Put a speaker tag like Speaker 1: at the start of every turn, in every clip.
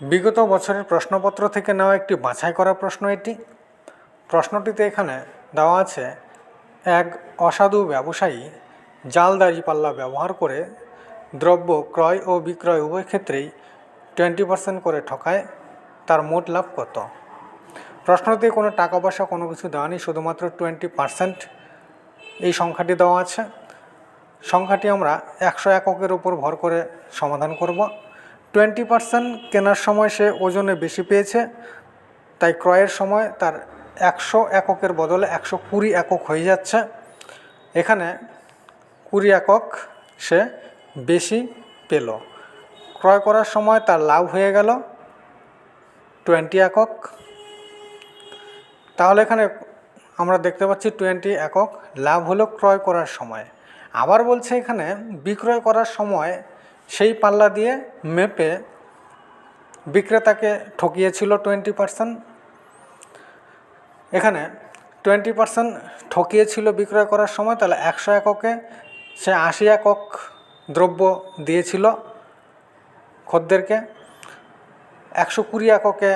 Speaker 1: বিগত বছরের প্রশ্নপত্র থেকে নেওয়া একটি বাছাই করা প্রশ্ন এটি। প্রশ্নটিতে এখানে দেওয়া আছে, এক অসাধু ব্যবসায়ী জাল দাঁড়িপাল্লা ব্যবহার করে দ্রব্য ক্রয় ও বিক্রয় উভয় ক্ষেত্রেই 20% করে ঠকায়, তার মোট লাভ কত? প্রশ্নতে কোনো টাকা পয়সা কোনো কিছু দেওয়া নেই, শুধুমাত্র 20% এই সংখ্যাটি দেওয়া আছে। সংখ্যাটি আমরা 100 এককের উপর ভর করে সমাধান করব। 20% কেনার সময় সে ওজনে বেশি পেয়েছে, তাই ক্রয়ের সময় তার 100 এককের বদলে 120 একক হয়ে যাচ্ছে। এখানে 20 একক সে বেশি পেল। ক্রয় করার সময় তার লাভ হয়ে গেল 20 একক। তাহলে এখানে আমরা দেখতে পাচ্ছি 20 একক লাভ হলো ক্রয় করার সময়। আবার বলছে এখানে বিক্রয় করার সময় সেই পাল্লা দিয়ে মেপে বিক্রেতাকে ঠকিয়েছিল 20%। এখানে 20% ঠকিয়েছিল বিক্রয় করার সময়, তাহলে 100 এককে সে 80 একক দ্রব্য দিয়েছিল খদ্দেরকে। 120 এককে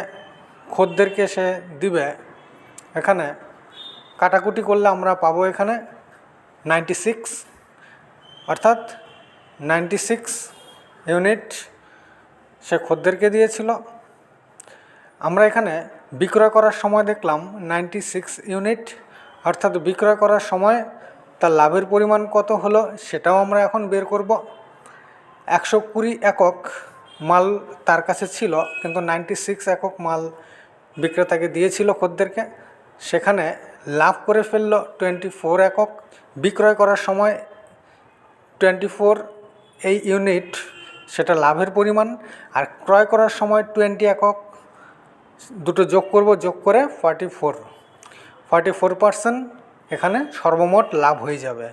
Speaker 1: খদ্দেরকে সে দিবে। এখানে কাটাকুটি করলে আমরা পাবো এখানে 96, অর্থাৎ 96 ইউনিট সে খদ্দেরকে দিয়েছিল। আমরা এখানে বিক্রয় করার সময় দেখলাম 96 ইউনিট, অর্থাৎ বিক্রয় করার সময় তার লাভের পরিমাণ কত হলো সেটাও আমরা এখন বের করব। 120 একক মাল তার কাছে ছিল, কিন্তু 96 একক মাল বিক্রেতাকে দিয়েছিল খদ্দেরকে, সেখানে লাভ করে ফেলল 24 একক। বিক্রয় করার সময় 24 এই ইউনিট সেটা লাভের পরিমাণ, আর ক্রয় করার সময় 20 একক, দুটো যোগ করব, যোগ করে 44% এখানে সর্বমোট লাভ হয়ে যাবে।